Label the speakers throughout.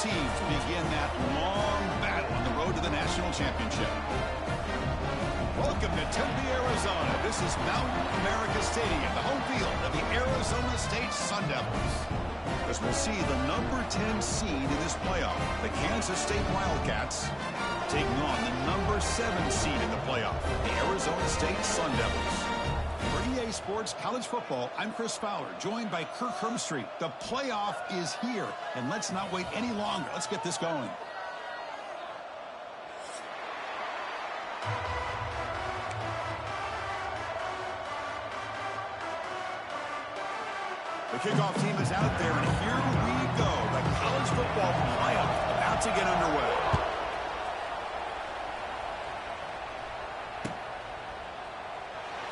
Speaker 1: teams begin that long battle on the road to the national championship. Welcome to Tempe, Arizona. This is Mountain America Stadium, the home field of the Arizona State Sun Devils. As we'll see the number 10 seed in this playoff, the Kansas State Wildcats, taking on the number 7 seed in the playoff, the Arizona State Sun Devils. For EA Sports College Football, I'm Chris Fowler, joined by Kirk Hermstreet. The playoff is here, and let's not wait any longer. Let's get this going. The kickoff team is out there, and here we go. The college football playoff about to get underway.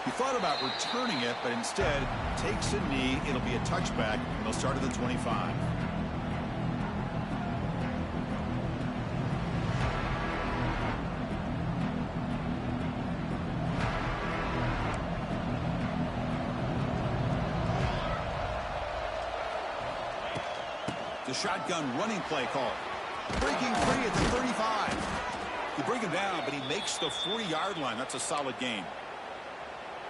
Speaker 1: He thought about returning it, but instead takes a knee. It'll be a touchback, and they'll start at the 25. The shotgun running play call. Breaking free at the 35. You bring him down, but he makes the 40-yard line. That's a solid gain.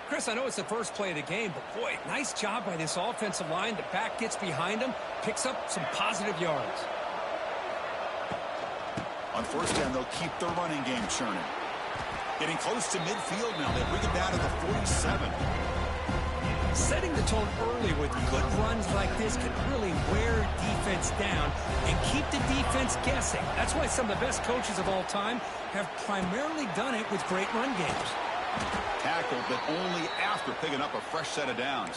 Speaker 2: Chris, I know it's the first play of the game, but boy, nice job by this offensive line. The back gets behind him, picks up some positive yards.
Speaker 1: On first down, they'll keep their running game churning. Getting close to midfield now. They bring him down to the 47.
Speaker 2: Setting the tone early with good runs like this can really wear defense down and keep the defense guessing. That's why some of the best coaches of all time have primarily done it with great run games.
Speaker 1: Tackled, but only after picking up a fresh set of downs.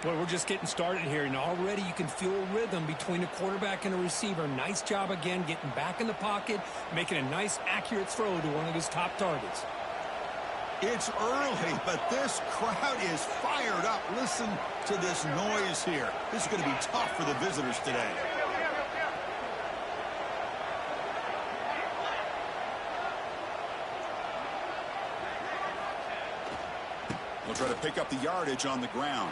Speaker 2: Well, we're just getting started here, and already you can feel rhythm between a quarterback and a receiver. Nice job again getting back in the pocket, making a nice, accurate throw to one of his top targets.
Speaker 1: It's early, but this crowd is fired up. Listen to this noise here. This is going to be tough for the visitors today. They'll try to pick up the yardage on the ground.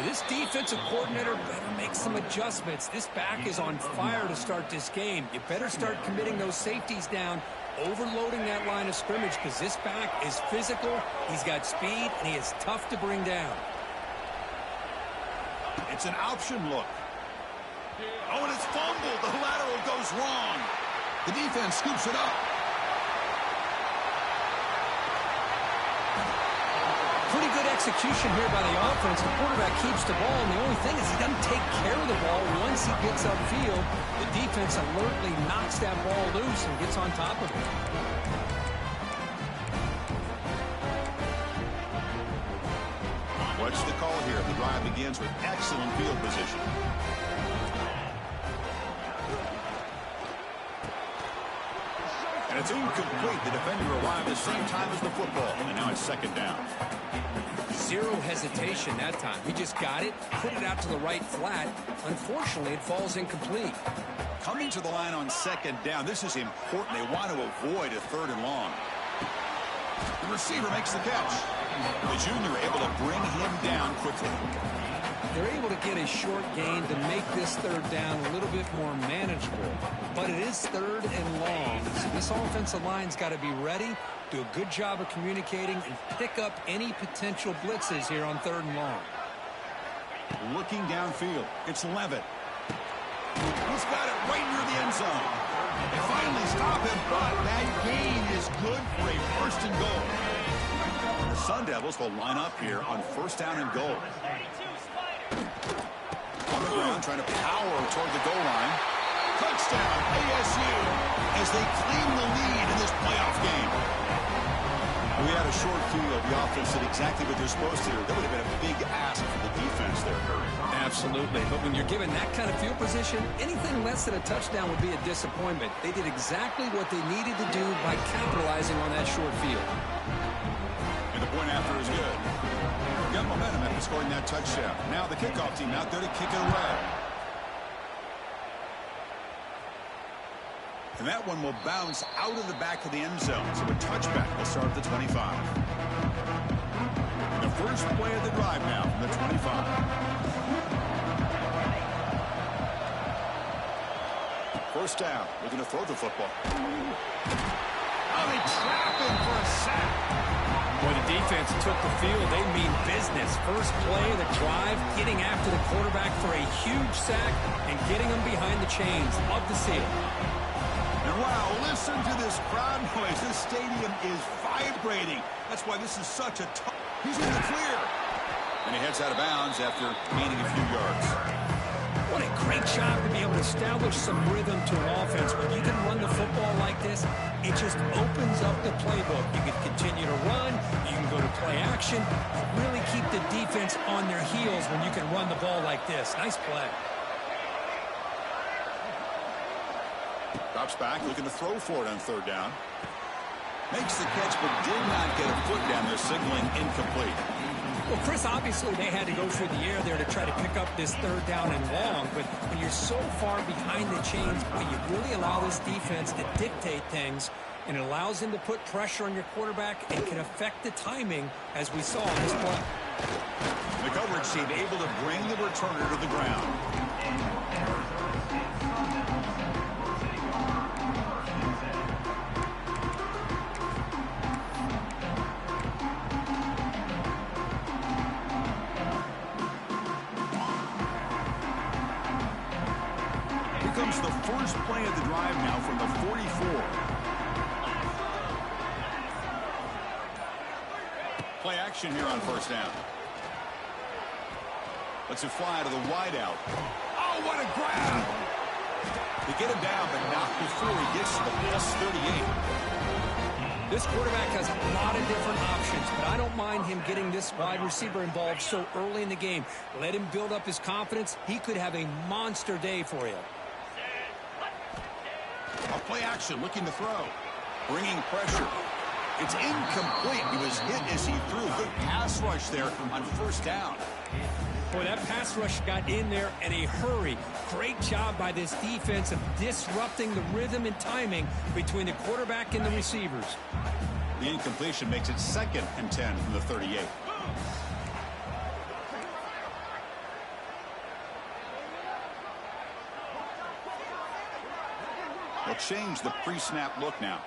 Speaker 2: This defensive coordinator better make some adjustments. This back is on fire to start this game. You better start committing those safeties down, overloading that line of scrimmage, because this back is physical, he's got speed, and he is tough to bring down.
Speaker 1: It's an option look. Oh, and it's fumbled. The lateral goes wrong. The defense scoops it up.
Speaker 2: Pretty good execution here by the offense. The quarterback keeps the ball, and the only thing is he doesn't take care of the ball once he gets upfield. The defense alertly knocks that ball loose and gets on top of it.
Speaker 1: What's the call here? The drive begins with excellent field position. And it's incomplete. The defender arrived at the same time as the football, and now it's second down.
Speaker 2: Zero hesitation that time. He just got it, put it out to the right flat. Unfortunately, it falls incomplete.
Speaker 1: Coming to the line on second down, this is important. They want to avoid a third and long. The receiver makes the catch. The junior able to bring him down quickly.
Speaker 2: They're able to get a short gain to make this third down a little bit more manageable. But it is third and long. So this offensive line's got to be ready, do a good job of communicating, and pick up any potential blitzes here on third and long.
Speaker 1: Looking downfield, it's Levitt. He's got it right near the end zone. They finally stop him, but that gain is good for a first and goal. The Sun Devils will line up here on first down and goal. On the ground, trying to power toward the goal line. Touchdown, ASU, as they claim the lead in this playoff game. We had a short field. The offense did exactly what they're supposed to do. That would have been a big ask for the defense there, Curry.
Speaker 2: Absolutely. But when you're given that kind of field position, anything less than a touchdown would be a disappointment. They did exactly what they needed to do by capitalizing on that short field.
Speaker 1: And the point after is good. Got momentum after scoring that touchdown. Now the kickoff team out there to kick it away. And that one will bounce out of the back of the end zone. So a touchback will start at the 25. The first play of the drive now from the 25. First down, looking to throw the football. Oh, they trap him for a sack.
Speaker 2: Boy, the defense took the field. They mean business. First play of the drive, getting after the quarterback for a huge sack and getting him behind the chains. Love to see it.
Speaker 1: And wow, listen to this crowd noise. This stadium is vibrating. That's why this is such a tough. He's in the clear. And he heads out of bounds after gaining a few yards.
Speaker 2: What a great job to be able to establish some rhythm to an offense. When you can run the football like this, it just opens up the playbook. You can continue to run. You can go to play action. Really keep the defense on their heels when you can run the ball like this. Nice play.
Speaker 1: Drops back, looking to throw for it on third down. Makes the catch, but did not get a foot down there, signaling incomplete.
Speaker 2: Well, Chris, obviously they had to go through the air there to try to pick up this third down and long, but when you're so far behind the chains, well, you really allow this defense to dictate things, and it allows them to put pressure on your quarterback and can affect the timing, as we saw in this play.
Speaker 1: The coverage team able to bring the returner to the ground. Comes the first play of the drive now from the 44. Play action here on first down. Lets it fly to the wideout. Oh, what a grab! They get him down, but not before he gets to the plus 38.
Speaker 2: This quarterback has a lot of different options, but I don't mind him getting this wide receiver involved so early in the game. Let him build up his confidence. He could have a monster day for you.
Speaker 1: A play action, looking to throw. Bringing pressure. It's incomplete. He was hit as he threw. Good pass rush there on first down.
Speaker 2: Boy, that pass rush got in there in a hurry. Great job by this defense of disrupting the rhythm and timing between the quarterback and the receivers.
Speaker 1: The incompletion makes it 2nd and 10 from the 38. They'll change the pre-snap look now.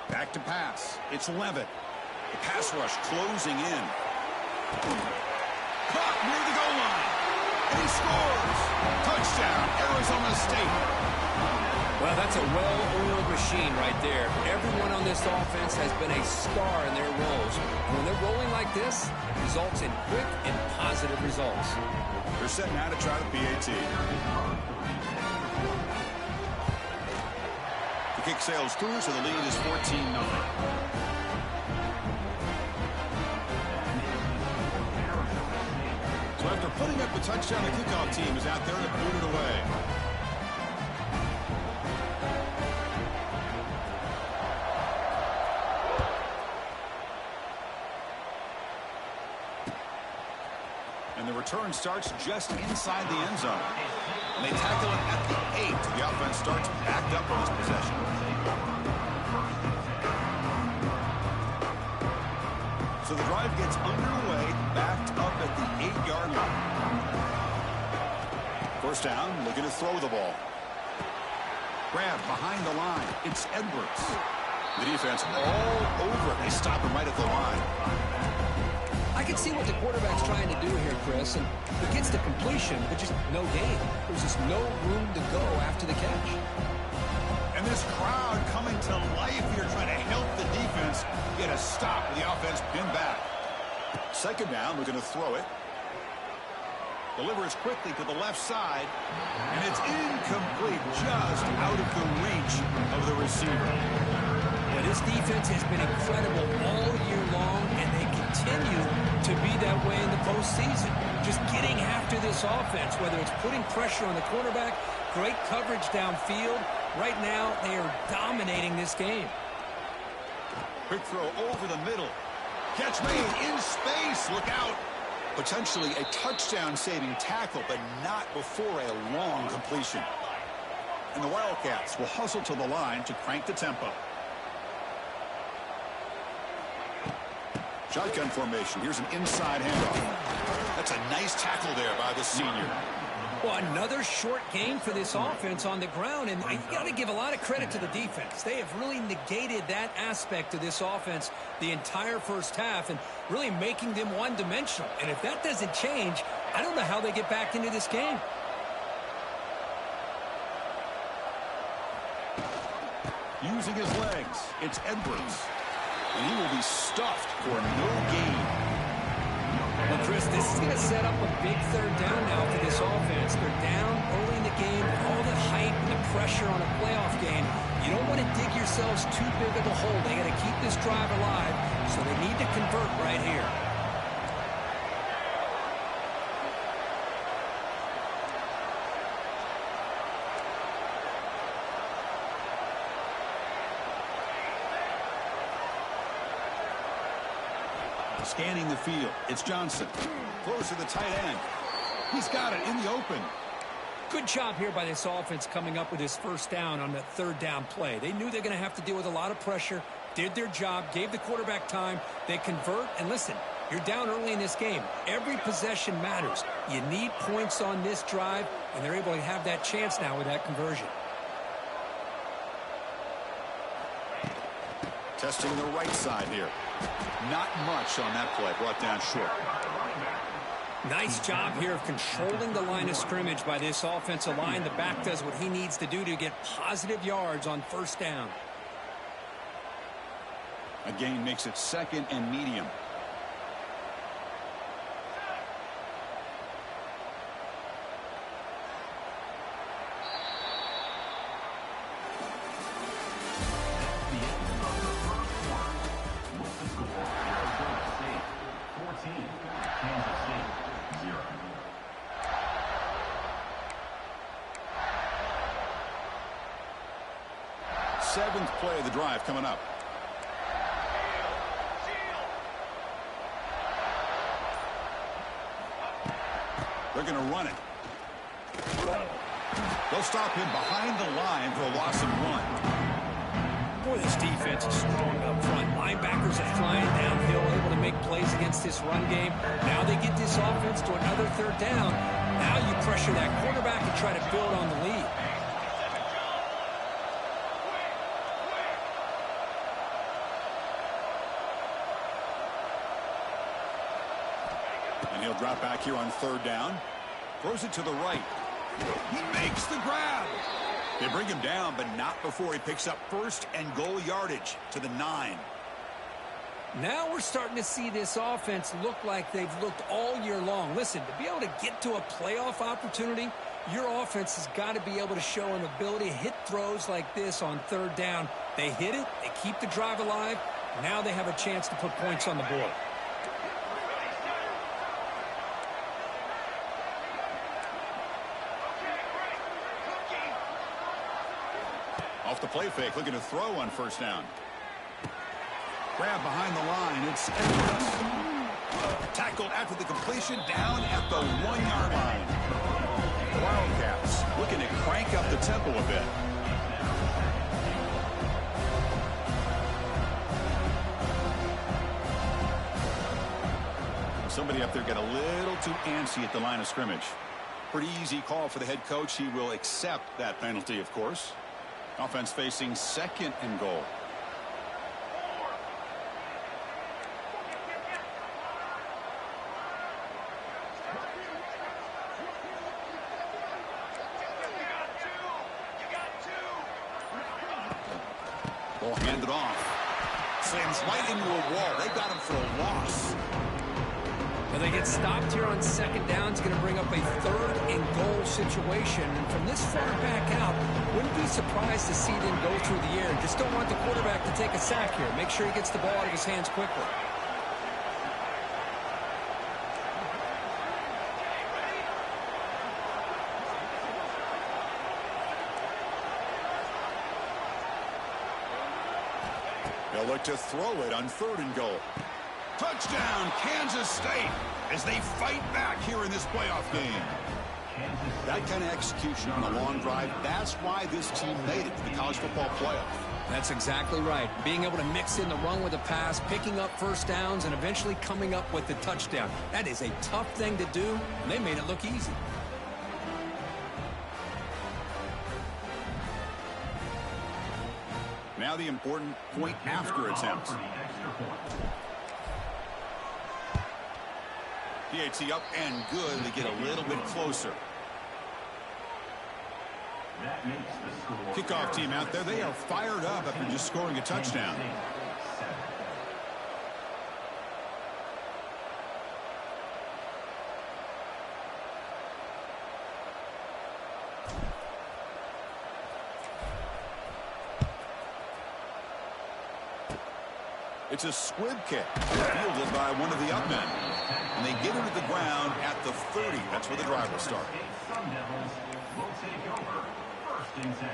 Speaker 1: Back to pass. It's Levitt. The pass rush closing in. Caught near the goal line. And he scores. Touchdown, Arizona State.
Speaker 2: Well, that's a well-oiled machine right there. Everyone on this offense has been a star in their roles. When they're rolling like this, it results in quick and positive results.
Speaker 1: They're set now to try the PAT. The kick sails through, so the lead is 14-0. So after putting up the touchdown, the kickoff team is out there to boot it away. And the return starts just inside the end zone. And they tackle it at the 8. The offense starts backed up on this possession. So the drive gets underway, backed up at the 8-yard line. First down, looking to throw the ball. Grab behind the line. It's Edwards. The defense all over it. They stop him right at the line.
Speaker 2: I can see what the quarterback's trying to do here, Chris, and he gets the completion, but just no gain. There's just no room to go after the catch.
Speaker 1: And this crowd coming to life here, trying to help the defense get a stop with the offense pinned back. Second down, looking to throw it. Delivers quickly to the left side, and it's incomplete, just out of the reach of the receiver.
Speaker 2: But this defense has been incredible all year long, and they continue to be that way in the postseason. Just getting after this offense, whether it's putting pressure on the quarterback, great coverage downfield. Right now, they are dominating this game.
Speaker 1: Quick throw over the middle. Catch made in space. Look out. Potentially a touchdown-saving tackle, but not before a long completion. And the Wildcats will hustle to the line to crank the tempo. Shotgun formation. Here's an inside handoff. That's a nice tackle there by the senior.
Speaker 2: Well, another short game for this offense on the ground, and you got to give a lot of credit to the defense. They have really negated that aspect of this offense the entire first half and really making them one-dimensional. And if that doesn't change, I don't know how they get back into this game.
Speaker 1: Using his legs, it's Edwards. And he will be stuffed for no gain.
Speaker 2: Well, Chris, this is going to set up a big third down now for this offense. They're down early in the game, all the hype and the pressure on a playoff game. You don't want to dig yourselves too big of a hole. They got to keep this drive alive, so they need to convert right here.
Speaker 1: Scanning the field, it's Johnson. Throws to the tight end. He's got it in the open.
Speaker 2: Good job here by this offense coming up with his first down on that third down play. They knew they're going to have to deal with a lot of pressure, did their job, gave the quarterback time. They convert, and listen, you're down early in this game. Every possession matters. You need points on this drive, and they're able to have that chance now with that conversion.
Speaker 1: Testing the right side here. Not much on that play. Brought down short.
Speaker 2: Nice job here of controlling the line of scrimmage by this offensive line. The back does what he needs to do to get positive yards on first down.
Speaker 1: A gain makes it second and medium. Seventh play of the drive coming up. They're going to run it. They'll stop him behind the line for a loss of 1.
Speaker 2: Boy, this defense is strong up front. Linebackers are flying downhill, able to make plays against this run game. Now they get this offense to another third down. Now you pressure that quarterback and try to build on the lead.
Speaker 1: And he'll drop back here on third down. Throws it to the right. He makes the grab. They bring him down, but not before he picks up first and goal yardage to the 9.
Speaker 2: Now we're starting to see this offense look like they've looked all year long. Listen, to be able to get to a playoff opportunity, your offense has got to be able to show an ability to hit throws like this on third down. They hit it, they keep the drive alive. Now they have a chance to put points on the board.
Speaker 1: Off the play fake, looking to throw on first down. Grab behind the line, it's Edwards. Tackled after the completion, down at the 1-yard line. Wildcats looking to crank up the tempo a bit. Somebody up there got a little too antsy at the line of scrimmage. Pretty easy call for the head coach. He will accept that penalty, of course. Offense facing second and goal. Ball handed off. Slams right into a wall. They got him for a loss.
Speaker 2: Well, they get stopped here on second down. It's going to bring up a third and goal situation. And from this far back out, wouldn't be surprised to see them go through the air. Just don't want the quarterback to take a sack here. Make sure he gets the ball out of his hands quickly.
Speaker 1: They'll look to throw it on third and goal. Touchdown, Kansas State, as they fight back here in this playoff game. That kind of execution on a long drive, that's why this team made it to the college football playoff.
Speaker 2: That's exactly right. Being able to mix in the run with the pass, picking up first downs, and eventually coming up with the touchdown. That is a tough thing to do, and they made it look easy.
Speaker 1: Now the important point after attempt. PAT up and good. They get a little bit closer. Kickoff team out there. They are fired up after just scoring a touchdown. It's a squib kick fielded by one of the up men. And they get it to the ground at the 30. That's where the drive will start. Will take over 1st and 10.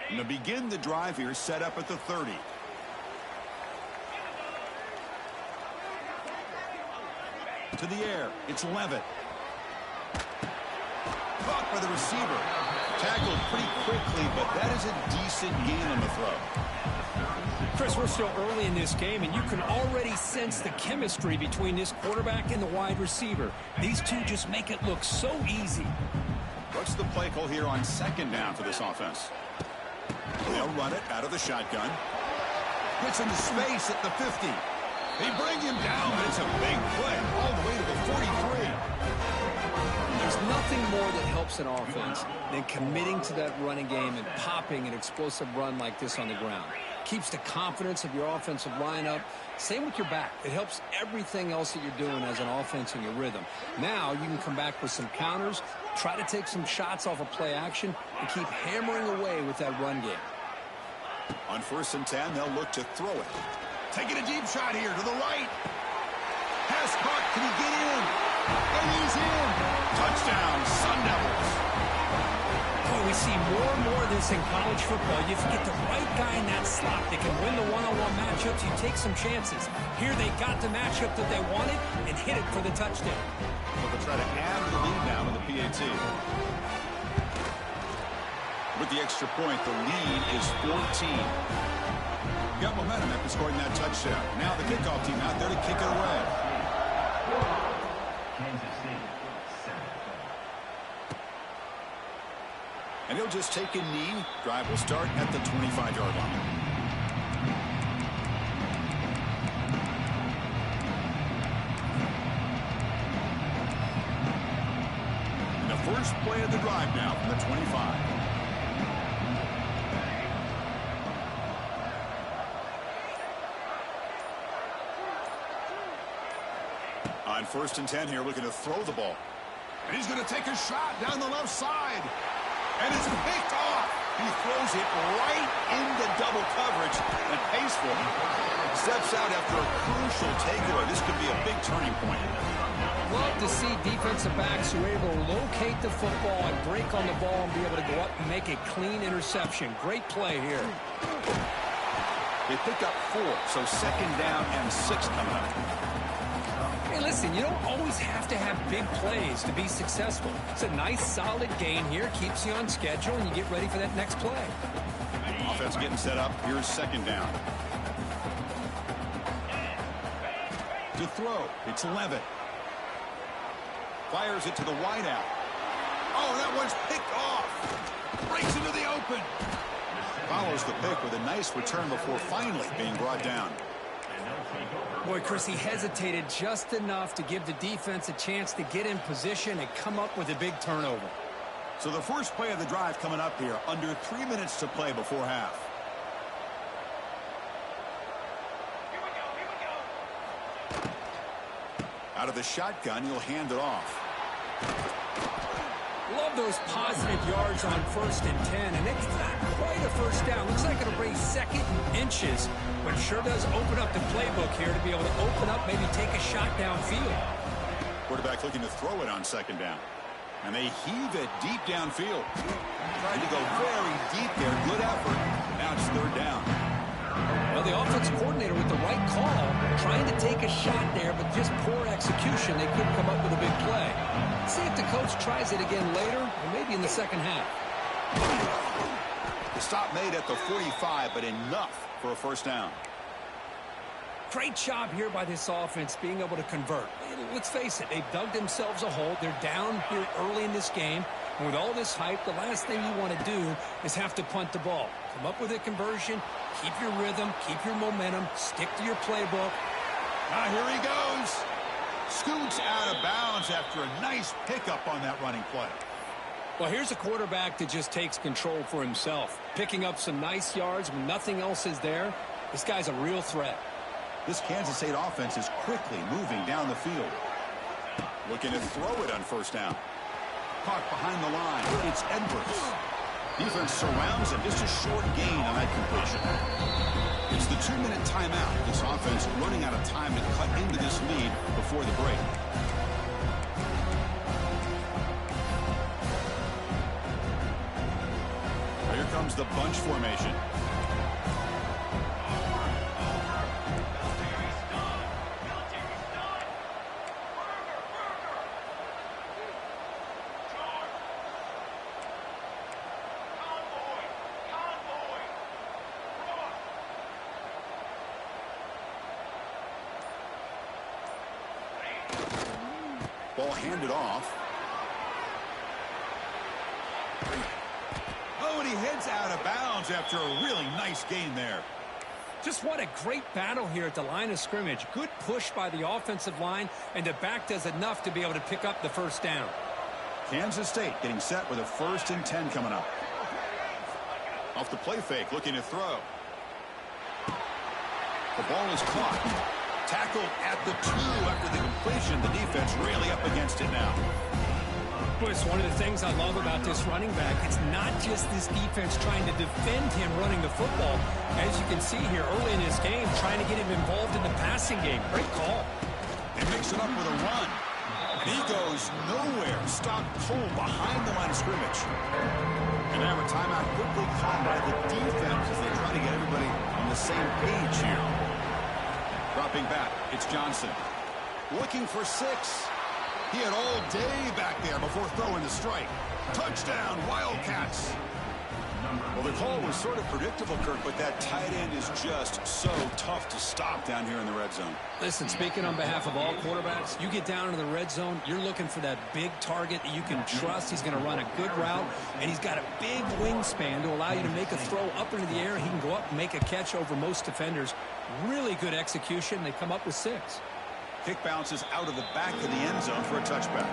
Speaker 1: And to begin the drive here, set up at the 30. To the air, it's Levitt. Caught by the receiver. Tackled pretty quickly, but that is a decent gain on the throw.
Speaker 2: Chris, we're still early in this game, and you can already sense the chemistry between this quarterback and the wide receiver. These two just make it look so easy.
Speaker 1: What's the play call here on 2nd down for this offense? They'll run it out of the shotgun. Gets into space at the 50. They bring him down, but it's a big play all the way to the 43.
Speaker 2: There's nothing more that helps an offense than committing to that running game and popping an explosive run like this on the ground. Keeps the confidence of your offensive lineup. Same with your back. It helps everything else that you're doing as an offense in your rhythm. Now you can come back with some counters, try to take some shots off of play action, and keep hammering away with that run game.
Speaker 1: On 1st and 10, they'll look to throw it. Taking a deep shot here to the right. Pass caught. Can he get in? And he's in. Touchdown, Sun Devils.
Speaker 2: Boy, we see more and more of this in college football. If you get the right guy in that slot that can win the one-on-one matchups, you take some chances. Here they got the matchup that they wanted and hit it for the touchdown.
Speaker 1: So they'll try to add the lead now with the PAT. With the extra point, the lead is 14. Got momentum after scoring that touchdown. Now the kickoff team out there to kick it away. And he'll just take a knee. Drive will start at the 25-yard line. And the first play of the drive now from the 25. On 1st and 10 here, looking to throw the ball. And he's going to take a shot down the left side. And it's picked off. He throws it right into double coverage. And Paceful steps out after a crucial takeaway. This could be a big turning point.
Speaker 2: Love to see defensive backs who are able to locate the football and break on the ball and be able to go up and make a clean interception. Great play here.
Speaker 1: They pick up 4, so 2nd down and 6 coming up.
Speaker 2: Hey, listen, you don't always have to have big plays to be successful. It's a nice, solid gain here. Keeps you on schedule, and you get ready for that next play.
Speaker 1: Offense getting set up. Here's 2nd down. To throw, it's Levitt. Fires it to the wideout. Oh, that one's picked off. Breaks into the open. Follows the pick with a nice return before finally being brought down.
Speaker 2: Boy, Chris, he hesitated just enough to give the defense a chance to get in position and come up with a big turnover.
Speaker 1: So the first play of the drive coming up here, under 3 minutes to play before half. Out of the shotgun, he'll hand it off.
Speaker 2: Love those positive yards on 1st and 10, and it's not quite a first down. Looks like it'll bring 2nd and inches, but sure does open up the playbook here to be able to open up, maybe take a shot downfield.
Speaker 1: Quarterback looking to throw it on 2nd down. And they heave it deep downfield. Tried to go very deep there. Good effort. Now it's 3rd down.
Speaker 2: Well, the offensive coordinator with the right call, trying to take a shot there, but just poor execution. They couldn't come up with a big play. See if the coach tries it again later, or maybe in the second half.
Speaker 1: The stop made at the 45, but enough for a first down.
Speaker 2: Great job here by this offense being able to convert. Let's face it, they've dug themselves a hole. They're down here early in this game. And with all this hype, the last thing you want to do is have to punt the ball. Come up with a conversion, keep your rhythm, keep your momentum, stick to your playbook.
Speaker 1: Now here he goes. Scoots out of bounds after a nice pickup on that running play.
Speaker 2: Well, here's a quarterback that just takes control for himself, picking up some nice yards when nothing else is there. This guy's a real threat.
Speaker 1: This Kansas State offense is quickly moving down the field. Looking to throw it on first down. Caught behind the line. It's Edwards. Defense surrounds him. Just a short gain on that completion. It's the 2-minute timeout. This offense running out of time to cut into this lead before the break. Here comes the bunch formation. Ball handed off. Oh, and he heads out of bounds after a really nice gain there.
Speaker 2: Just what a great battle here at the line of scrimmage. Good push by the offensive line, and the back does enough to be able to pick up the first down.
Speaker 1: Kansas State getting set with a 1st and 10 coming up. Off the play fake, looking to throw. The ball is caught. Tackled at the 2 after the completion. The defense really up against it now.
Speaker 2: Boy, it's one of the things I love about this running back. It's not just this defense trying to defend him running the football. As you can see here early in this game, trying to get him involved in the passing game. Great call.
Speaker 1: They mix it up with a run. And he goes nowhere. Stop cold behind the line of scrimmage. And now a timeout quickly called by the defense as they try to get everybody on the same page here. Dropping back, it's Johnson. Looking for 6. He had all day back there before throwing the strike. Touchdown, Wildcats. Well, the call was sort of predictable, Kirk, but that tight end is just so tough to stop down here in the red zone.
Speaker 2: Listen, speaking on behalf of all quarterbacks, you get down into the red zone, you're looking for that big target that you can trust. He's going to run a good route, and he's got a big wingspan to allow you to make a throw up into the air. He can go up and make a catch over most defenders. Really good execution. They come up with 6.
Speaker 1: Kick bounces out of the back of the end zone for a touchback.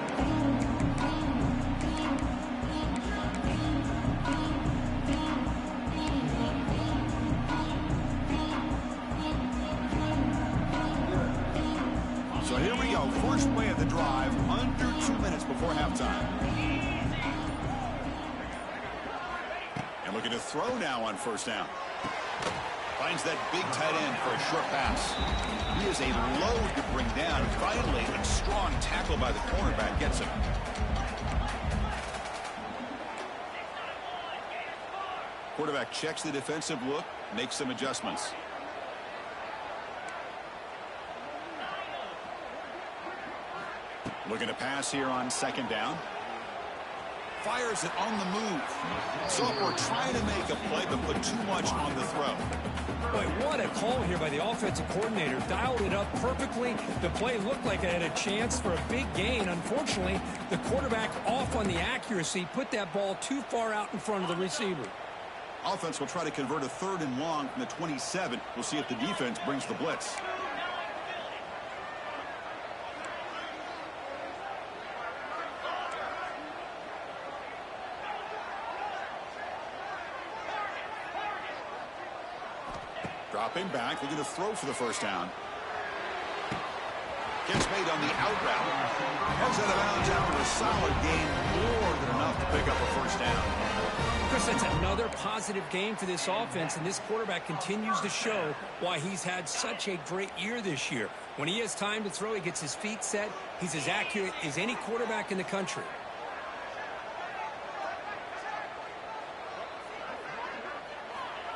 Speaker 1: So here we go. First play of the drive, under 2 minutes before halftime. And looking to throw now on first down. Finds that big tight end for a short pass. He is a load to bring down. Finally, a strong tackle by the cornerback gets him. Quarterback checks the defensive look, makes some adjustments. Looking to pass here on 2nd down. Fires it on the move. So we're trying to make a play, but put too much on the throw.
Speaker 2: Boy, what a call here by the offensive coordinator. Dialed it up perfectly. The play looked like it had a chance for a big gain. Unfortunately, the quarterback off on the accuracy, put that ball too far out in front of the receiver.
Speaker 1: Offense will try to convert a 3rd and long from the 27. We'll see if the defense brings the blitz. Dropping back, looking to throw for the first down. Gets made on the out route. Heads out of bounds after a solid gain, more than enough to pick up a first down.
Speaker 2: Chris, that's another positive game for this offense, and this quarterback continues to show why he's had such a great year this year. When he has time to throw, he gets his feet set. He's as accurate as any quarterback in the country.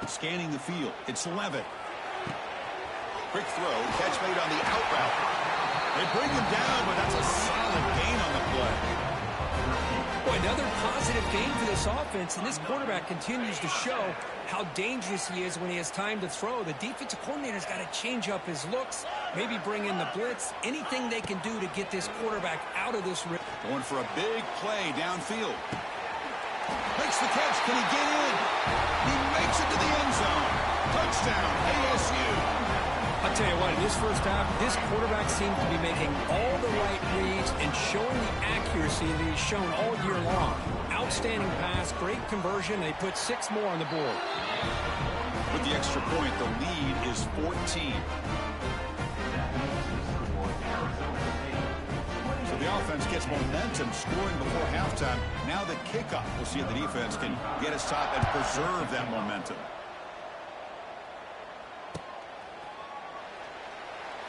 Speaker 1: Scanning the field, it's Levitt. Quick throw, catch made on the out route. They bring him down, but that's a solid gain on the play.
Speaker 2: Boy, another positive game for this offense, and this quarterback continues to show how dangerous he is when he has time to throw. The defensive coordinator's got to change up his looks, maybe bring in the blitz, anything they can do to get this quarterback out of this.
Speaker 1: Going for a big play downfield. Makes the catch. Can he get in? He makes it to the end zone. Touchdown, ASU.
Speaker 2: I'll tell you what, in this first half, this quarterback seems to be making all the right reads and showing the accuracy that he's shown all year long. Outstanding pass, great conversion. They put 6 more on the board.
Speaker 1: With the extra point, the lead is 14. So the offense gets momentum, scoring before halftime. Now the kickoff. We'll see if the defense can get a stop and preserve that momentum.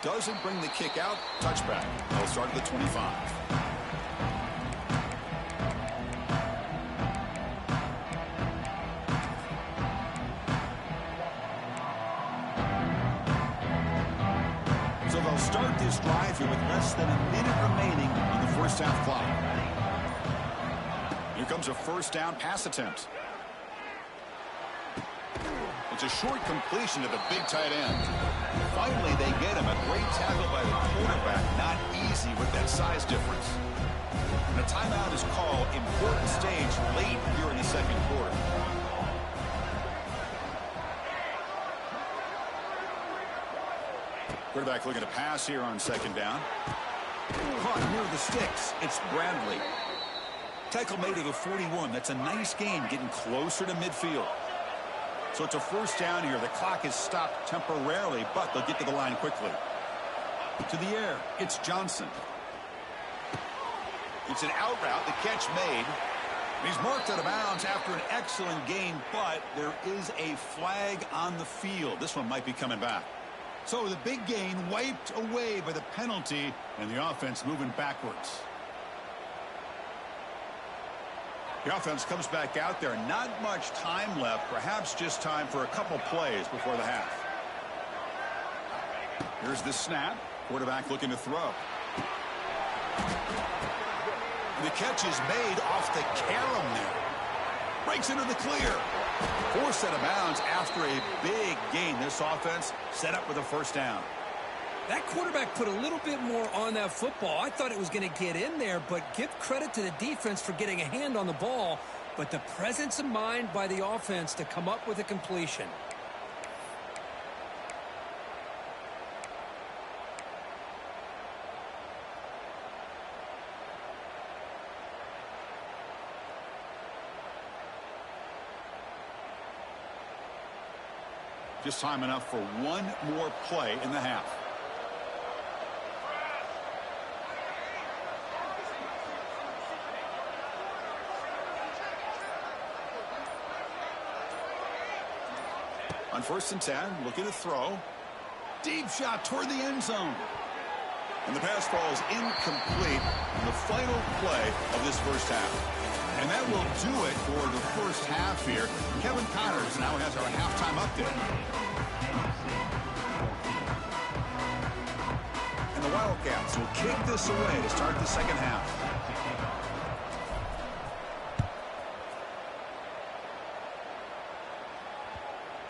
Speaker 1: Doesn't bring the kick out. Touchback. They'll start at the 25. So they'll start this drive here with less than a minute remaining on the first half clock. Here comes a first down pass attempt. It's a short completion to the big tight end. Finally, they get him. A great tackle by the quarterback. Not easy with that size difference. And a timeout is called. Important stage late here in the second quarter. Quarterback looking to pass here on second down. Caught near the sticks. It's Bradley. Tackle made at the 41. That's a nice gain, getting closer to midfield. So it's a first down here. The clock is stopped temporarily, but they'll get to the line quickly. To the air, it's Johnson. It's an out route. The catch made. He's marked out of bounds after an excellent gain, but there is a flag on the field. This one might be coming back. So the big gain wiped away by the penalty, and the offense moving backwards. The offense comes back out there. Not much time left. Perhaps just time for a couple plays before the half. Here's the snap. Quarterback looking to throw. The catch is made off the carom there. Breaks into the clear. Forced out of bounds after a big gain. This offense set up with a first down.
Speaker 2: That quarterback put a little bit more on that football. I thought it was going to get in there, but give credit to the defense for getting a hand on the ball. But the presence of mind by the offense to come up with a completion.
Speaker 1: Just time enough for one more play in the half. On 1st and 10, looking to throw. Deep shot toward the end zone. And the pass falls incomplete on the final play of this first half. And that will do it for the first half here. Kevin Connors now has our halftime update. And the Wildcats will kick this away to start the second half.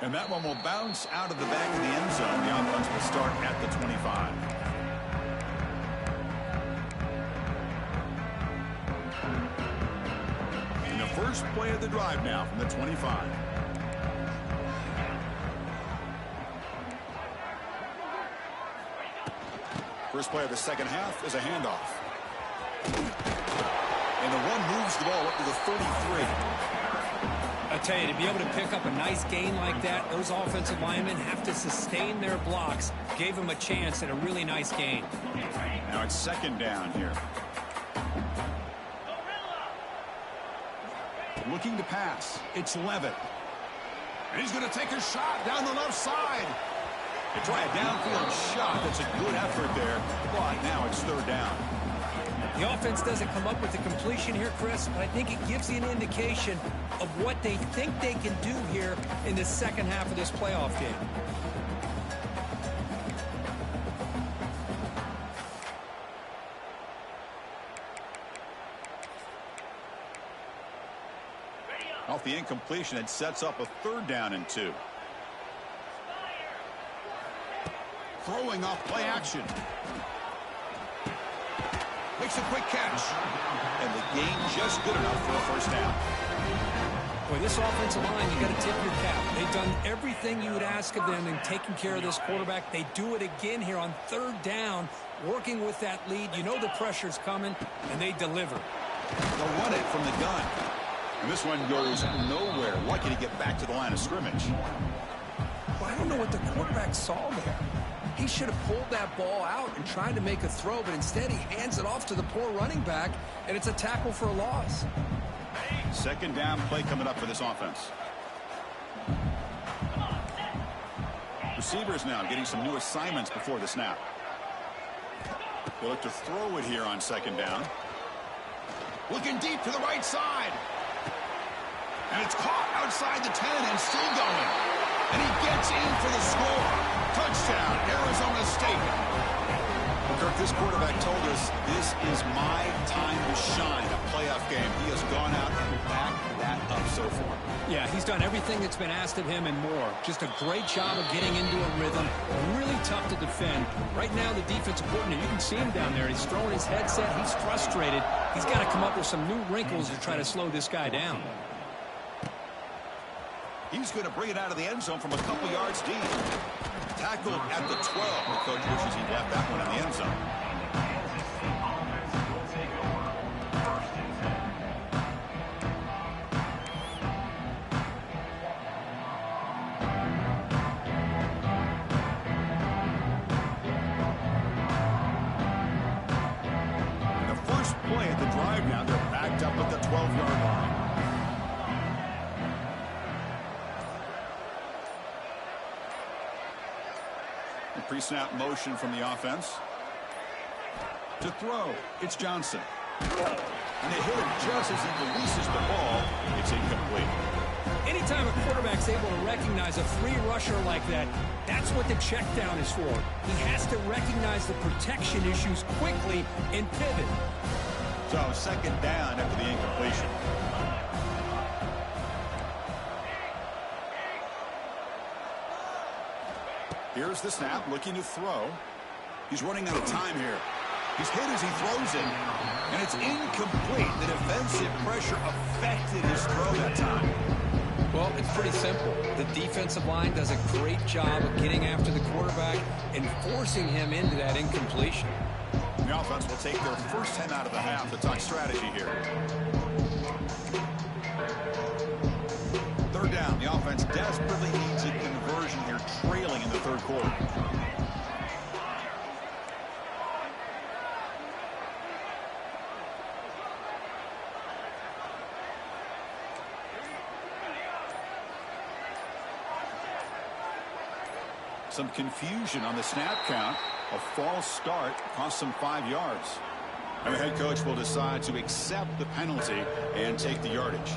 Speaker 1: And that one will bounce out of the back of the end zone. The offense will start at the 25. And the first play of the drive now from the 25. First play of the second half is a handoff. And the one moves the ball up to the 33.
Speaker 2: I tell you, to be able to pick up a nice gain like that, those offensive linemen have to sustain their blocks. Gave them a chance at a really nice gain.
Speaker 1: Now it's second down here. Looking to pass. It's Levitt. And he's going to take a shot down the left side. They try a downfield shot. That's a good effort there. But now it's third down.
Speaker 2: The offense doesn't come up with the completion here, Chris, but I think it gives you an indication of what they think they can do here in the second half of this playoff game.
Speaker 1: off the incompletion. It sets up a 3rd down and 2. Throwing off play action. Makes a quick catch. And the gain just good enough for a 1st down.
Speaker 2: Boy, this offensive line, you got to tip your cap. They've done everything you would ask of them in taking care of this quarterback. They do it again here on 3rd down, working with that lead. You know the pressure's coming, and they deliver.
Speaker 1: They'll run it from the gun. And this one goes nowhere. Lucky to get back to the line of scrimmage.
Speaker 2: Well, I don't know what the quarterback saw there. He should have pulled that ball out and tried to make a throw, but instead he hands it off to the poor running back, and it's a tackle for a loss.
Speaker 1: 2nd down play coming up for this offense. Receivers now getting some new assignments before the snap. They'll look to throw it here on 2nd down. Looking deep to the right side. And it's caught outside the 10 and still going. And he gets in for the score. Touchdown, Arizona State. Kirk, this quarterback told us this is my time to shine, a playoff game. He has gone out and backed that up so far.
Speaker 2: Yeah, he's done everything that's been asked of him and more. Just a great job of getting into a rhythm. Really tough to defend. Right now, the defensive coordinator, you can see him down there. He's throwing his headset. He's frustrated. He's got to come up with some new wrinkles to try to slow this guy down.
Speaker 1: He's going to bring it out of the end zone from a couple yards deep. Tackled at the 12. The coach wishes he left that one in the end zone. The first play at the drive now, they're backed up at the 12-yard line. Pre-snap motion from the offense. To throw, it's Johnson. And they hit him just as he releases the ball. It's incomplete.
Speaker 2: Anytime a quarterback's able to recognize a free rusher like that, that's what the check down is for. He has to recognize the protection issues quickly and pivot.
Speaker 1: So 2nd down after the incompletion. Here's the snap, looking to throw. He's running out of time here. He's hit as he throws it, and it's incomplete. The defensive pressure affected his throw that time.
Speaker 2: Well, it's pretty simple. The defensive line does a great job of getting after the quarterback and forcing him into that incompletion.
Speaker 1: The offense will take their first 10 out of the half to talk strategy here. 3rd down. The offense desperately needs a conversion here, trailing in the 3rd quarter. Some confusion on the snap count. A false start cost them 5 yards. And the head coach will decide to accept the penalty and take the yardage.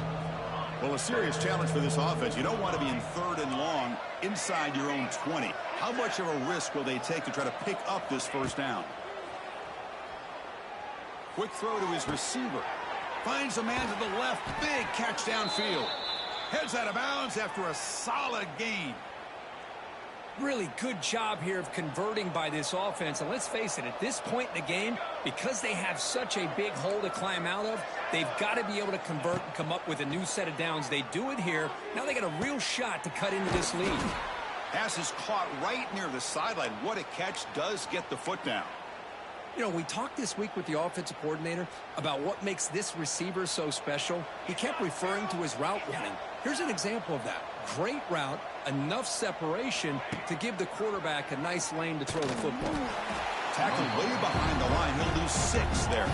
Speaker 1: Well, a serious challenge for this offense. You don't want to be in 3rd and long inside your own 20. How much of a risk will they take to try to pick up this 1st down? Quick throw to his receiver. Finds a man to the left. Big catch downfield. Heads out of bounds after a solid gain.
Speaker 2: Really good job here of converting by this offense. And let's face it, at this point in the game, because they have such a big hole to climb out of, they've got to be able to convert and come up with a new set of downs. They do it here. Now they got a real shot to cut into this lead.
Speaker 1: Pass is caught right near the sideline. What a catch. Does get the foot down.
Speaker 2: You know, we talked this week with the offensive coordinator about what makes this receiver so special. He kept referring to his route running. Here's an example of that. Great route, enough separation to give the quarterback a nice lane to throw the football.
Speaker 1: Tackled way behind the line. He'll lose 6 there.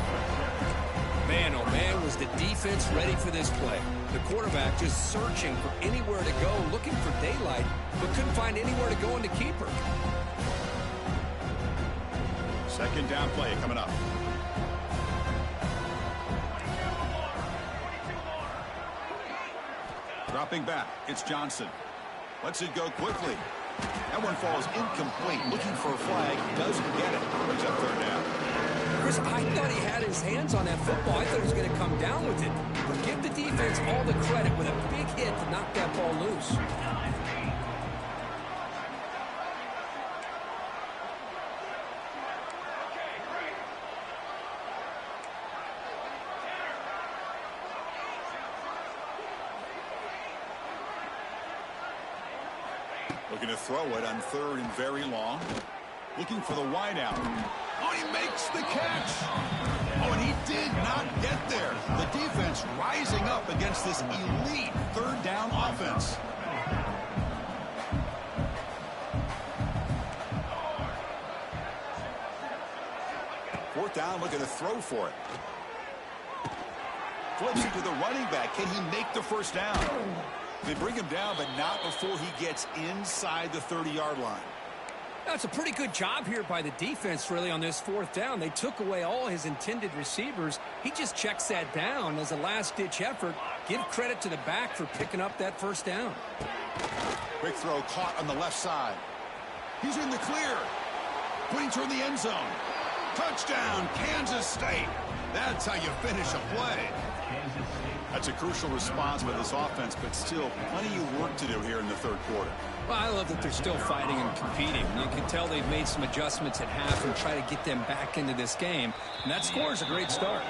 Speaker 2: Man, oh man, was the defense ready for this play. The quarterback just searching for anywhere to go, looking for daylight, but couldn't find anywhere to go in the keeper.
Speaker 1: 2nd down play coming up. Dropping back, it's Johnson. Lets it go quickly. That one falls incomplete. Looking for a flag. Doesn't get it. Brings up third down.
Speaker 2: Chris, I thought he had his hands on that football. I thought he was going to come down with it. But give the defense all the credit with a big hit to knock that ball loose.
Speaker 1: Looking to throw it on third and very long. Looking for the wideout. Oh, he makes the catch. Oh, and he did not get there. The defense rising up against this elite third down offense. Fourth down, looking to throw for it. Flips it to the running back. Can he make the first down? They bring him down, but not before he gets inside the 30-yard line.
Speaker 2: That's a pretty good job here by the defense, really, on this fourth down. They took away all his intended receivers. He just checks that down as a last-ditch effort. Give credit to the back for picking up that first down.
Speaker 1: Quick throw caught on the left side. He's in the clear. Putting toward the end zone. Touchdown, Kansas State. That's how you finish a play. That's a crucial response by this offense, but still plenty of work to do here in the third quarter.
Speaker 2: Well, I love that they're still fighting and competing. You can tell they've made some adjustments at half and try to get them back into this game. And that score is a great start.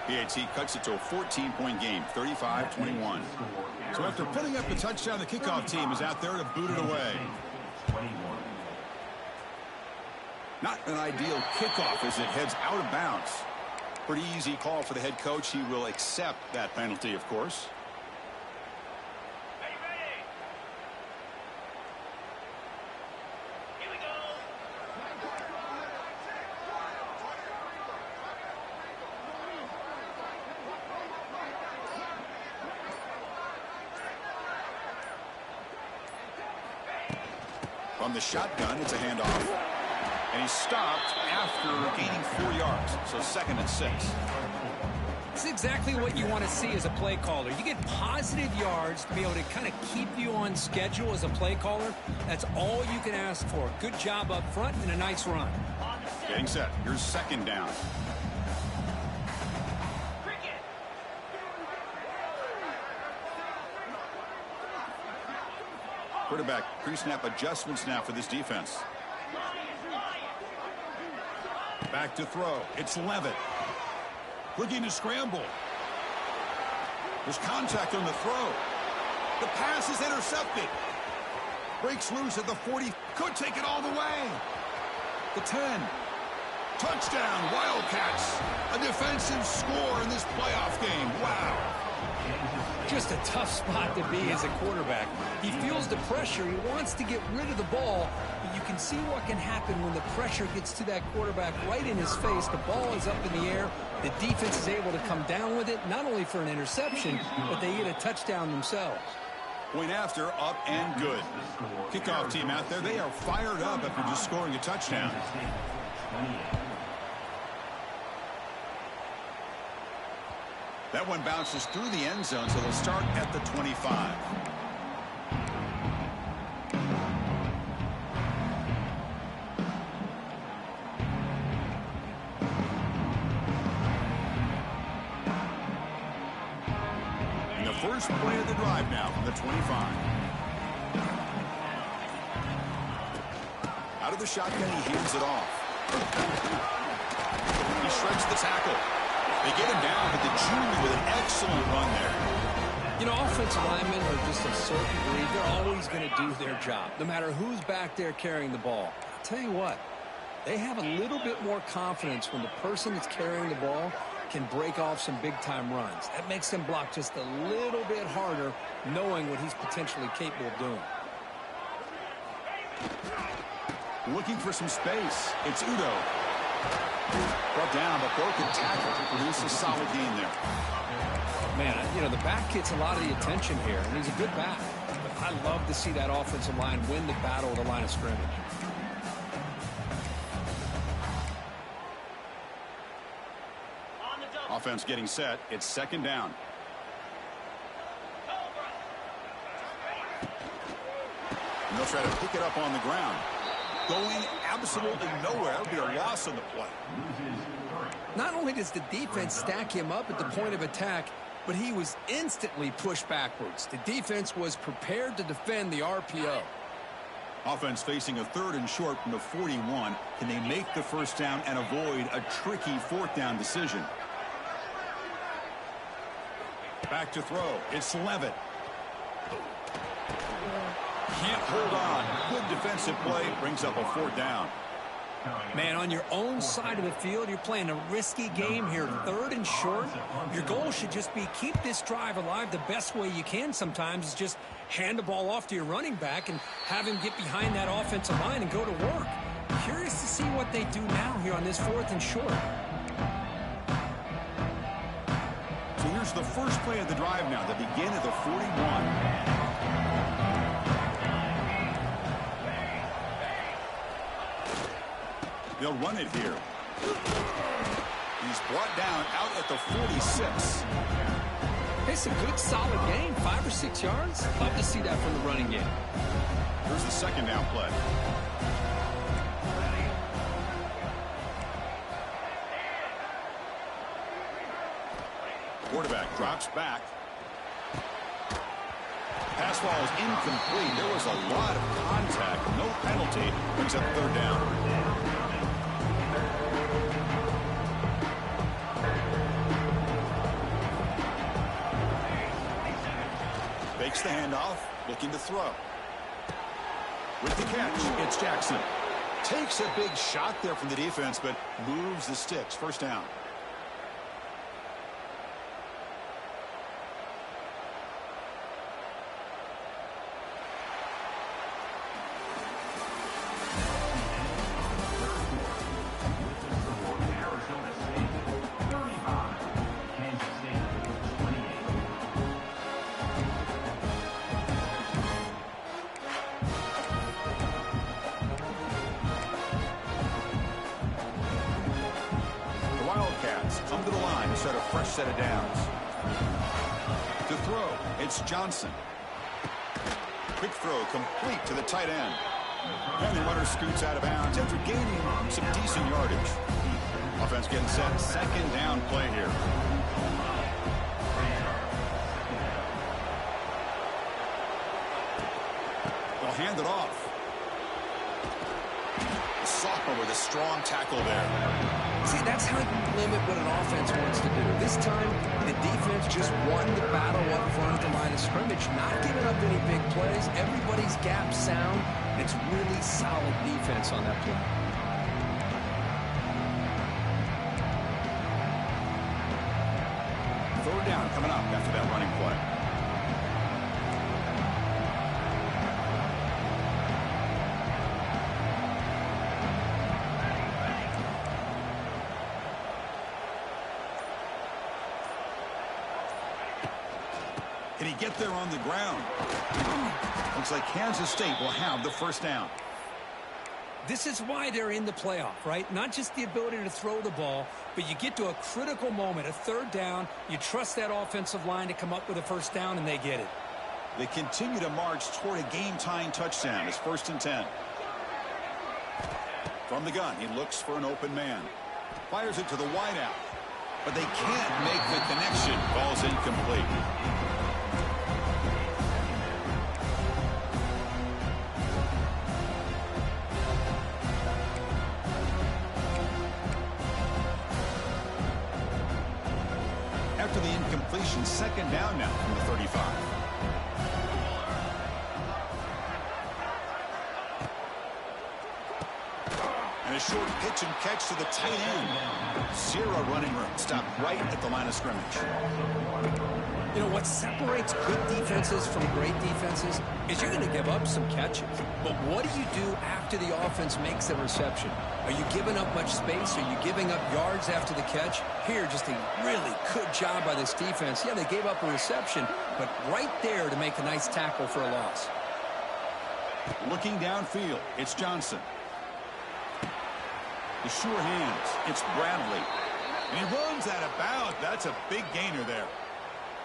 Speaker 1: PAT cuts it to a 14-point game, 35-21. So after putting up the touchdown, the kickoff team is out there to boot it away. Not an ideal kickoff as it heads out of bounds. Pretty easy call for the head coach. He will accept that penalty, of course.
Speaker 3: Here we go.
Speaker 1: From the shotgun, it's a handoff. And he's stopped after gaining 4 yards. So 2nd and 6.
Speaker 2: It's exactly what you want to see as a play caller. You get positive yards to be able to kind of keep you on schedule as a play caller. That's all you can ask for. Good job up front and a nice run.
Speaker 1: Getting set. Here's 2nd down. Quarterback pre-snap adjustments now for this defense. Back to throw. It's Levitt. Looking to scramble. There's contact on the throw. The pass is intercepted. Breaks loose at the 40. Could take it all the way. The 10. Touchdown, Wildcats. A defensive score in this playoff game. Wow.
Speaker 2: Just a tough spot to be as a quarterback. He feels the pressure. He wants to get rid of the ball. But you can see what can happen when the pressure gets to that quarterback right in his face. The ball is up in the air. The defense is able to come down with it, not only for an interception, but they get a touchdown themselves.
Speaker 1: Point after, up and good. Kickoff team out there. They are fired up after just scoring a touchdown. That one bounces through the end zone, so they'll start at the 25. And the first play of the drive now from the 25. Out of the shotgun, he hands it off. He shreds the tackle. They get him down, but the junior with an excellent run there.
Speaker 2: You know, offensive linemen are just a certain breed. They're always going to do their job, no matter who's back there carrying the ball. I'll tell you what, they have a little bit more confidence when the person that's carrying the ball can break off some big-time runs. That makes them block just a little bit harder, knowing what he's potentially capable of doing.
Speaker 1: Looking for some space. It's Udo. Brought down, but broken tackle to produce a solid gain there.
Speaker 2: Man, you know, the back gets a lot of the attention here, and he's a good back. But I love to see that offensive line win the battle at the line of scrimmage.
Speaker 1: Offense getting set. It's 2nd down. No They'll try to pick it up on the ground. Going absolutely nowhere. It'll be a loss on the play.
Speaker 2: Not only does the defense stack him up at the point of attack, but he was instantly pushed backwards. The defense was prepared to defend the RPO.
Speaker 1: Offense facing a 3rd and short from the 41. Can they make the first down and avoid a tricky 4th down decision? Back to throw. It's Levitt. Can't hold on. Good defensive play. Brings up a 4th down.
Speaker 2: Man, on your own side of the field, you're playing a risky game here, 3rd and short. Your goal should just be keep this drive alive the best way you can sometimes is just hand the ball off to your running back and have him get behind that offensive line and go to work. Curious to see what they do now here on this 4th and short.
Speaker 1: So here's the first play of the drive now. They begin at the 41. They'll run it here. He's brought down out at the 46.
Speaker 2: It's a good, solid gain, 5 or 6 yards. Love to see that from the running game.
Speaker 1: Here's the 2nd down play. Quarterback drops back. Pass ball is incomplete. There was a lot of contact. No penalty. Brings up 3rd down. Fakes the handoff, looking to throw. With the catch, it's Jackson. Takes a big shot there from the defense, but moves the sticks. 1st down. Come to the line to start a fresh set of downs. To throw, it's Johnson. Quick throw complete to the tight end. And the runner scoots out of bounds after gaining some decent yardage. Offense getting set. 2nd down play here. They'll hand it off. The sophomore with a strong tackle there.
Speaker 2: See, that's how you limit what an offense wants to do. This time, the defense just won the battle up front at the line of scrimmage, not giving up any big plays. Everybody's gap sound. It's really solid defense on that play.
Speaker 1: Third down coming up after that running play. Can he get there on the ground? Looks like Kansas State will have the 1st down.
Speaker 2: This is why they're in the playoff, right? Not just the ability to throw the ball, but you get to a critical moment, a 3rd down. You trust that offensive line to come up with a 1st down, and they get it.
Speaker 1: They continue to march toward a game-tying touchdown. It's 1st and 10. From the gun, he looks for an open man. Fires it to the wideout. But they can't make the connection. Ball's incomplete. After the incompletion, 2nd down now from the 35. And a short pitch and catch to the tight end. 0 running room. Stopped right at the line of scrimmage.
Speaker 2: You know, what separates good defenses from great defenses is you're going to give up some catches. But what do you do after the offense makes the reception? Are you giving up much space? Are you giving up yards after the catch? Here, just a really good job by this defense. Yeah, they gave up a reception, but right there to make a nice tackle for a loss.
Speaker 1: Looking downfield, it's Johnson. The sure hands, it's Bradley. And he runs out of bounds. That's a big gainer there.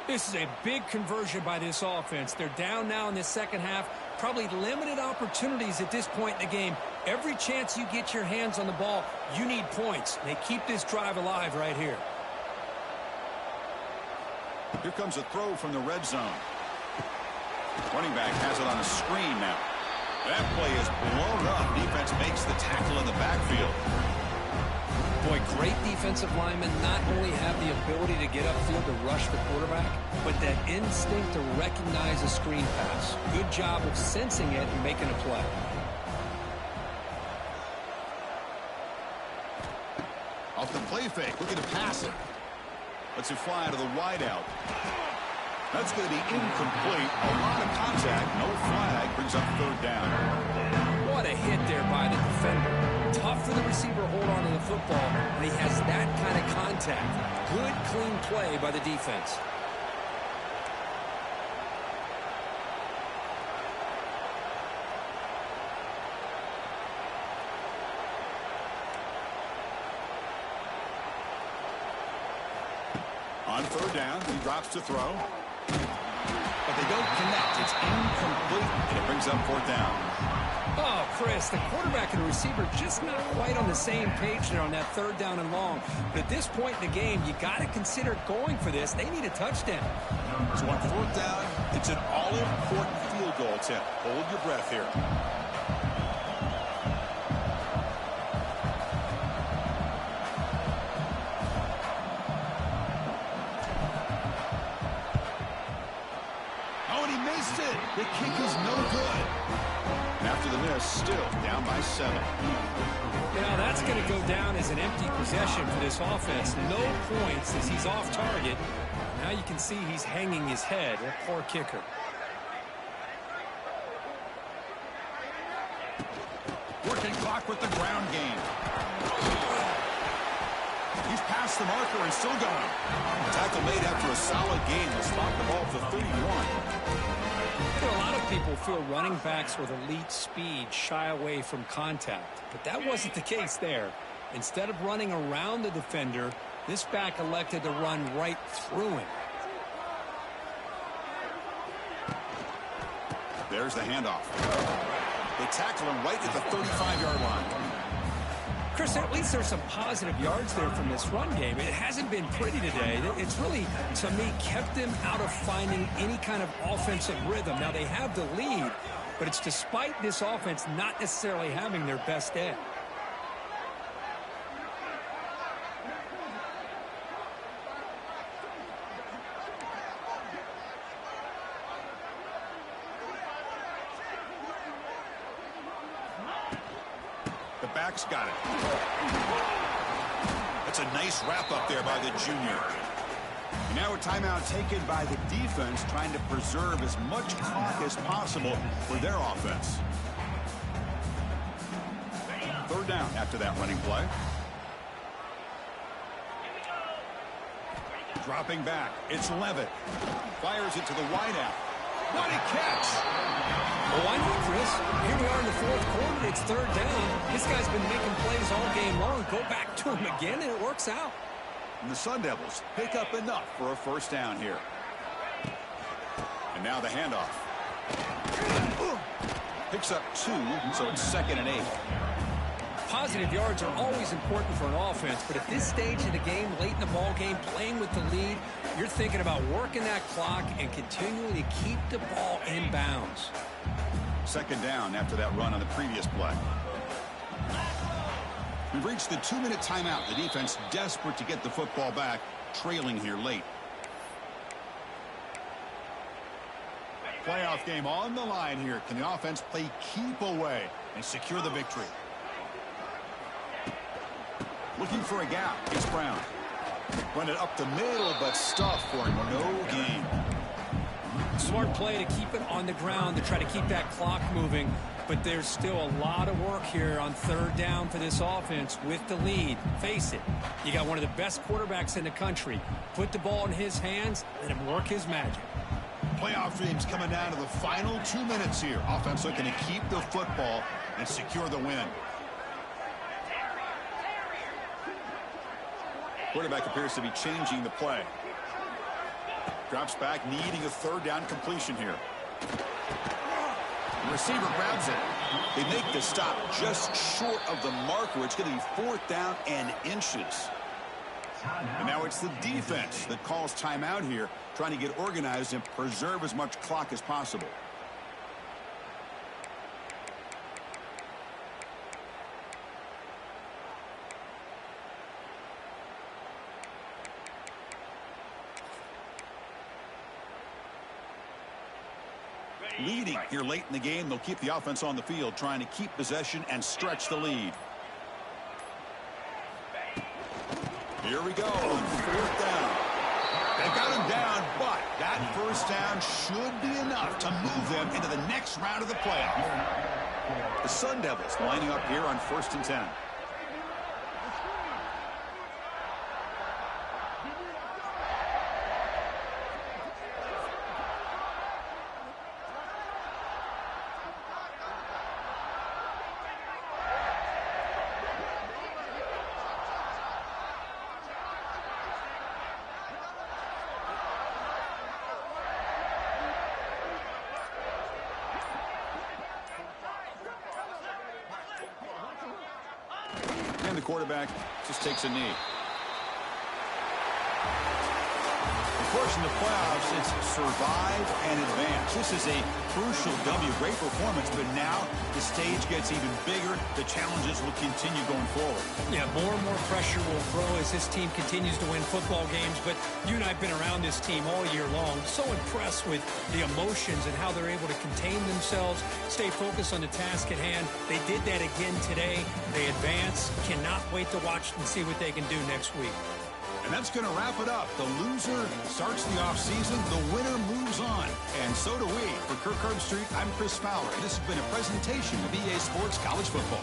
Speaker 2: This is a big conversion by this offense. They're down now in the second half. Probably limited opportunities at this point in the game. Every chance you get your hands on the ball, you need points. They keep this drive alive right here.
Speaker 1: Here comes a throw from the red zone. Running back has it on a screen now. That play is blown up. Defense makes the tackle in the backfield.
Speaker 2: Boy, great defensive linemen not only have the ability to get upfield to rush the quarterback, but that instinct to recognize a screen pass. Good job of sensing it and making a play.
Speaker 1: Off the play fake, looking to pass it. Lets it fly to the wideout. That's going to be incomplete. A lot of contact, no flag, brings up third down.
Speaker 2: What a hit there by the defender. Tough for the receiver to hold on to the football, and he has that kind of contact. Good, clean play by the defense.
Speaker 1: On third down, he drops to throw. But they don't connect. It's incomplete, and it brings up fourth down.
Speaker 2: Oh, Chris, the quarterback and the receiver just not quite on the same page there on that third down and long. But at this point in the game, you got to consider going for this. They need a touchdown.
Speaker 1: So on fourth down, it's an all-important field goal attempt. Hold your breath here. Oh, and he missed it. The kick is no good. And after the miss, still down by 7.
Speaker 2: Now that's going to go down as an empty possession for this offense. No points as he's off target. Now you can see he's hanging his head. A poor kicker.
Speaker 1: Working clock with the ground game. He's past the marker and still going. Tackle made after a solid game. They'll stop the ball for 31.
Speaker 2: A lot of people feel running backs with elite speed shy away from contact, but that wasn't the case there. Instead of running around the defender, this back elected to run right through him.
Speaker 1: There's the handoff. They tackle him right at the 35-yard line.
Speaker 2: Chris, at least there's some positive yards there from this run game. It hasn't been pretty today. It's really, to me, kept them out of finding any kind of offensive rhythm. Now, they have the lead, but it's despite this offense not necessarily having their best day.
Speaker 1: Back's got it. That's a nice wrap up there by the junior. Now a timeout taken by the defense, trying to preserve as much clock as possible for their offense. Third down after that running play. Dropping back. It's Levitt. Fires it to the wideout. What a catch!
Speaker 2: Well, why not, Chris? Here we are in the fourth quarter. It's third down. This guy's been making plays all game long. Go back to him again, and it works out.
Speaker 1: And the Sun Devils pick up enough for a first down here. And now the handoff. Picks up 2, so it's 2nd and 8.
Speaker 2: Positive yards are always important for an offense, but at this stage of the game, late in the ball game, playing with the lead, you're thinking about working that clock and continuing to keep the ball in bounds.
Speaker 1: 2nd down after that run on the previous play. We've reached the 2-minute timeout. The defense desperate to get the football back, trailing here late. Playoff game on the line here. Can the offense play keep away and secure the victory? Looking for a gap. It's Brown. Run it up the middle, but stuff for no gain.
Speaker 2: Smart play to keep it on the ground to try to keep that clock moving. But there's still a lot of work here on third down for this offense with the lead. Face it, you got one of the best quarterbacks in the country. Put the ball in his hands, let him work his magic.
Speaker 1: Playoff dreams coming down to the final 2 minutes here. Offense looking to keep the football and secure the win. Quarterback appears to be changing the play. Drops back, needing a third down completion here. The receiver grabs it. They make the stop just short of the marker. It's going to be 4th down and inches. And now it's the defense that calls timeout here, trying to get organized and preserve as much clock as possible. Leading here late in the game, they'll keep the offense on the field, trying to keep possession and stretch the lead. Here we go on 4th down. They've got him down, but that 1st down should be enough to move them into the next round of the playoff. The Sun Devils lining up here on 1st and 10. And the quarterback just takes a knee. Of course, in the playoffs, it's survive and advance. This is a crucial W. Great performance, but now the stage gets even bigger. The challenges will continue going forward.
Speaker 2: Yeah, more and more pressure will grow as this team continues to win football games. But you and I have been around this team all year long. So impressed with the emotions and how they're able to contain themselves, stay focused on the task at hand. They did that again today. They advance. Cannot wait to watch and see what they can do next week.
Speaker 1: And that's going to wrap it up. The loser starts the offseason. The winner moves on. And so do we. For Kirk Herbstreit, I'm Chris Fowler. This has been a presentation of EA Sports College Football.